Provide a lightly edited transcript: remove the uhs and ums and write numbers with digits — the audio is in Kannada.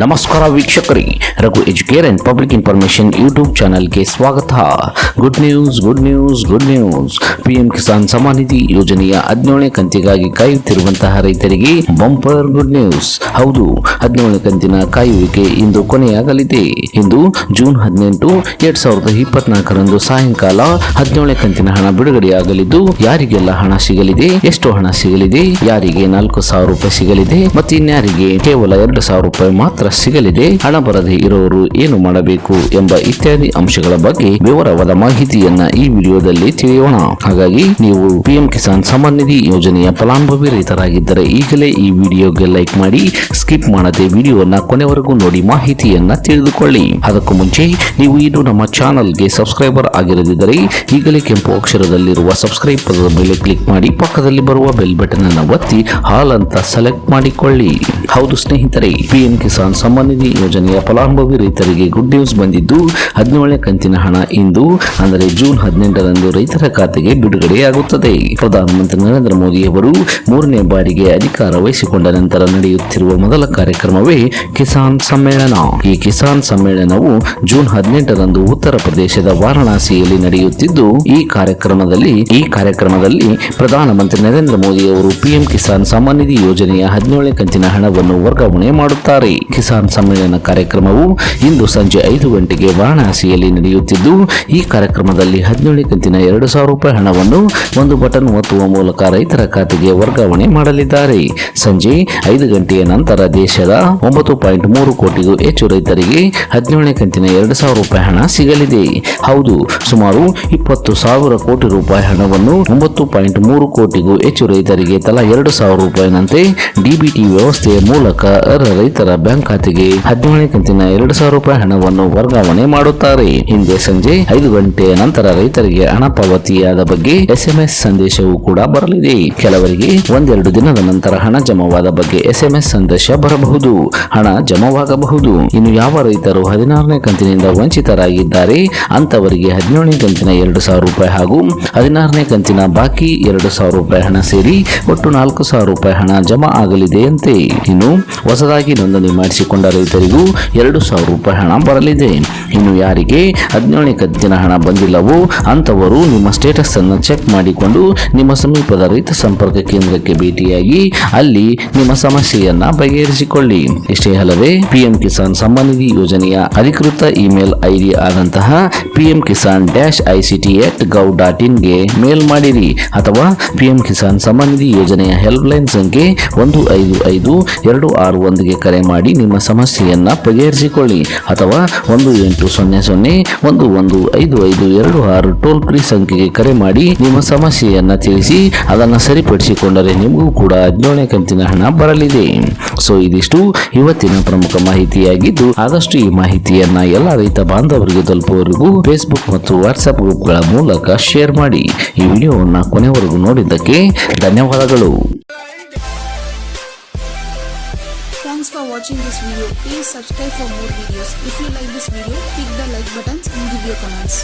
ನಮಸ್ಕಾರ ವೀಕ್ಷಕರೇ, Raghu Educare and public information YouTube ಚಾನಲ್ಗೆ ಸ್ವಾಗತ. Good news. PM Kisan Samman Nidhi ಯೋಜನೆಯ 17ನೇ ಕಂತಿಗಾಗಿ ಕಾಯುತ್ತಿರುವಂತಹ ರೈತರಿಗೆ ಬಂಪರ್ ಗುಡ್ ನ್ಯೂಸ್. ಹೌದು, 17ನೇ ಕಂತಿನ ಕಾಯುವಿಕೆ ಇಂದು ಕೊನೆಯಾಗಲಿದೆ. ಇಂದು ಜೂನ್ 18, 2024 ಸಾಯಂಕಾಲ 17ನೇ ಕಂತಿನ ಹಣ ಬಿಡುಗಡೆಯಾಗಲಿದ್ದು, ಯಾರಿಗೆಲ್ಲ ಹಣ ಸಿಗಲಿದೆ, ಎಷ್ಟು ಹಣ ಸಿಗಲಿದೆ, ಯಾರಿಗೆ 4,000 ರೂಪಾಯಿ ಸಿಗಲಿದೆ ಮತ್ತು ಇನ್ಯಾರಿಗೆ ಕೇವಲ 2,000 ರೂಪಾಯಿ ಮಾತ್ರ ಸಿಗಲಿದೆ, ಹಣ ಬರದೇ ಇರೋರು ಏನು ಮಾಡಬೇಕು ಎಂಬ ಇತ್ಯಾದಿ ಅಂಶಗಳ ಬಗ್ಗೆ ವಿವರವಾದ ಮಾಹಿತಿಯನ್ನ ಈ ವಿಡಿಯೋದಲ್ಲಿ ತಿಳಿಯೋಣ. ಹಾಗಾಗಿ ನೀವು ಪಿಎಂ ಕಿಸಾನ್ ಸಮ್ಮಾನ್ ನಿಧಿ ಯೋಜನೆಯ ಫಲಾನುಭವಿ ರೈತರಾಗಿದ್ದರೆ ಈಗಲೇ ಈ ವಿಡಿಯೋಗೆ ಲೈಕ್ ಮಾಡಿ, ಸ್ಕಿಪ್ ಮಾಡದೆ ವಿಡಿಯೋನ ಕೊನೆವರೆಗೂ ನೋಡಿ ಮಾಹಿತಿಯನ್ನ ತಿಳಿದುಕೊಳ್ಳಿ. ಅದಕ್ಕೂ ಮುಂಚೆ ನೀವು ಇದು ನಮ್ಮ ಚಾನಲ್ಗೆ ಸಬ್ಸ್ಕ್ರೈಬರ್ ಆಗಿರದಿದ್ದರೆ ಈಗಲೇ ಕೆಂಪು ಅಕ್ಷರದಲ್ಲಿರುವ ಸಬ್ಸ್ಕ್ರೈಬ್ ಪದದ ಮೇಲೆ ಕ್ಲಿಕ್ ಮಾಡಿ, ಪಕ್ಕದಲ್ಲಿ ಬರುವ ಬೆಲ್ ಬಟನ್ ಅನ್ನು ಒತ್ತಿ ಹಾಲ್ ಅಂತ ಸೆಲೆಕ್ಟ್ ಮಾಡಿಕೊಳ್ಳಿ. ಹೌದು ಸ್ನೇಹಿತರೆ, ಪಿಎಂ ಕಿಸಾನ್ ಸಮ್ಮಾನ್ ನಿಧಿ ಯೋಜನೆಯ ಫಲಾನುಭವಿ ರೈತರಿಗೆ ಗುಡ್ ನ್ಯೂಸ್ ಬಂದಿದ್ದು, 17ನೇ ಕಂತಿನ ಹಣ ಇಂದು ಅಂದರೆ ಜೂನ್ 18ರಂದು ರೈತರ ಖಾತೆಗೆ ಬಿಡುಗಡೆಯಾಗುತ್ತದೆ. ಪ್ರಧಾನಮಂತ್ರಿ ನರೇಂದ್ರ ಮೋದಿ ಅವರು 3ನೇ ಬಾರಿಗೆ ಅಧಿಕಾರ ವಹಿಸಿಕೊಂಡ ನಂತರ ನಡೆಯುತ್ತಿರುವ ಮೊದಲ ಕಾರ್ಯಕ್ರಮವೇ ಕಿಸಾನ್ ಸಮ್ಮೇಳನ. ಈ ಕಿಸಾನ್ ಸಮ್ಮೇಳನವು ಜೂನ್ 18ರಂದು ಉತ್ತರ ಪ್ರದೇಶದ ವಾರಣಾಸಿಯಲ್ಲಿ ನಡೆಯುತ್ತಿದ್ದು, ಈ ಕಾರ್ಯಕ್ರಮದಲ್ಲಿ ಪ್ರಧಾನಮಂತ್ರಿ ನರೇಂದ್ರ ಮೋದಿ ಅವರು ಪಿಎಂ ಕಿಸಾನ್ ಸಮ್ಮಾನ್ ನಿಧಿ ಯೋಜನೆಯ 17ನೇ ಕಂತಿನ ಹಣವನ್ನು ವರ್ಗಾವಣೆ ಮಾಡುತ್ತಾರೆ. ಕಿಸಾನ್ ಸಮ್ಮೇಳನ ಕಾರ್ಯಕ್ರಮವು ಇಂದು ಸಂಜೆ 5 ಗಂಟೆಗೆ ವಾರಣಾಸಿಯಲ್ಲಿ ನಡೆಯುತ್ತಿದ್ದು, ಈ ಕಾರ್ಯಕ್ರಮದಲ್ಲಿ 17ನೇ ಕಂತಿನ 2,000 ರೂಪಾಯಿ ಹಣವನ್ನು ಒಂದು ಬಟನ್ ಒತ್ತುವ ಮೂಲಕ ರೈತರ ಖಾತೆಗೆ ವರ್ಗಾವಣೆ ಮಾಡಲಿದ್ದಾರೆ. ಸಂಜೆ 5 ಗಂಟೆಯ ನಂತರ ದೇಶದ 9.3 ಕೋಟಿಗೂ ಹೆಚ್ಚು ರೈತರಿಗೆ 17ನೇ ಕಂತಿನ 2,000 ರೂಪಾಯಿ ಹಣ ಸಿಗಲಿದೆ. ಹೌದು, ಸುಮಾರು 20,000 ಕೋಟಿ ರೂಪಾಯಿ ಹಣವನ್ನು 9.3 ಕೋಟಿಗೂ ಹೆಚ್ಚು ರೈತರಿಗೆ ತಲಾ 2,000 ರೂಪಾಯಿನಂತೆ ಡಿಬಿಟಿ ವ್ಯವಸ್ಥೆಯ ಮೂಲಕ ರೈತರ ಬ್ಯಾಂಕ್ ಖಾತೆಗೆ 17ನೇ ಕಂತಿನ 2,000 ರೂಪಾಯಿ ಹಣವನ್ನು ವರ್ಗಾವಣೆ ಮಾಡುತ್ತಾರೆ. ಹಿಂದೆ ಸಂಜೆ 5 ಗಂಟೆಯ ನಂತರ ರೈತರಿಗೆ ಹಣ ಪಾವತಿಯಾದ ಬಗ್ಗೆ SMS ಸಂದೇಶವೂ ಕೂಡ ಬರಲಿದೆ. ಕೆಲವರಿಗೆ ಒಂದೆರಡು ದಿನದ ನಂತರ ಹಣ ಜಮಾವಾದ ಬಗ್ಗೆ SMS ಸಂದೇಶ ಬರಬಹುದು, ಹಣ ಜಮಾವಾಗಬಹುದು. ಇನ್ನು ಯಾವ ರೈತರು 16ನೇ ಕಂತಿನಿಂದ ವಂಚಿತರಾಗಿದ್ದಾರೆ ಅಂತವರಿಗೆ 17ನೇ ಕಂತಿನ 2,000 ರೂಪಾಯಿ ಹಾಗೂ 16ನೇ ಕಂತಿನ ಬಾಕಿ 2,000 ರೂಪಾಯಿ ಹಣ ಸೇರಿ ಒಟ್ಟು 4,000 ರೂಪಾಯಿ ಹಣ ಜಮಾ ಆಗಲಿದೆಯಂತೆ. ಇನ್ನು ಹೊಸದಾಗಿ ನೋಂದಣಿ ಮಾಡಿಸಿಕೊಂಡ ರೈತರಿಗೂ 2,000 ರೂಪಾಯಿ ಹಣ ಬರಲಿದೆ. ಇನ್ನು ಯಾರಿಗೆ 17ನೇ ಕಂತಿನ ಹಣ ಬಂದಿಲ್ಲವೋ ಅಂತವರು ನಿಮ್ಮ ಸ್ಟೇಟಸ್ ಅನ್ನು ಚೆಕ್ ಮಾಡಿಕೊಂಡು ನಿಮ್ಮ ಸಮೀಪದ ರೈತ ಸಂಪರ್ಕ ಕೇಂದ್ರಕ್ಕೆ ಭೇಟಿಯಾಗಿ ಅಲ್ಲಿ ನಿಮ್ಮ ಸಮಸ್ಯೆಯನ್ನ ಬಗೆಹರಿಸಿಕೊಳ್ಳಿ. ಇಷ್ಟೇ ಅಲ್ಲದೆ ಪಿಎಂ ಕಿಸಾನ್ ಸಮ್ಮಾನ್ ನಿಧಿ ಯೋಜನೆಯ ಅಧಿಕೃತ ಇಮೇಲ್ ID ಆದಂತಹ pmkisan-ict@gov.in ಗೆ ಮೇಲ್ ಮಾಡಿರಿ ಅಥವಾ ಪಿಎಂ ಕಿಸಾನ್ ಸಮ್ಮಾನ್ ನಿಧಿ ಯೋಜನೆಯ ಹೆಲ್ಪ್ ಲೈನ್ ಸಂಖ್ಯೆ 155-261 ಕರೆ ಮಾಡಿ ನಿಮ್ಮ ಸಮಸ್ಯೆಯನ್ನ ಬಗೆಹರಿಸಿಕೊಳ್ಳಿ ಅಥವಾ 1800-115526 ಟೋಲ್ ಫ್ರೀ ಸಂಖ್ಯೆಗೆ ಕರೆ ಮಾಡಿ ನಿಮ್ಮ ಸಮಸ್ಯೆಯನ್ನ ತಿಳಿಸಿ ಅದನ್ನು ಸರಿಪಡಿಸಿಕೊಂಡರೆ ನಿಮಗೂ ಕೂಡ 17ನೇ ಕಂತಿನ ಹಣ ಬರಲಿದೆ. ಸೊ ಇದಿಷ್ಟು ಇವತ್ತಿನ ಪ್ರಮುಖ ಮಾಹಿತಿಯಾಗಿದ್ದು, ಆದಷ್ಟು ಈ ಮಾಹಿತಿಯನ್ನ ಎಲ್ಲ ರೈತ ಬಾಂಧವರಿಗೆ ತಲುಪುವವರೆಗೂ ಫೇಸ್ಬುಕ್ ಮತ್ತು ವಾಟ್ಸ್ಆಪ್ ಗ್ರೂಪ್ಗಳ ಮೂಲಕ ಶೇರ್ ಮಾಡಿ. ಈ ವಿಡಿಯೋವನ್ನು ಕೊನೆವರೆಗೂ ನೋಡಿದ್ದಕ್ಕೆ ಧನ್ಯವಾದಗಳು. Thanks for watching this video. Please subscribe for more videos. If you like this video, click the like buttons and give your comments.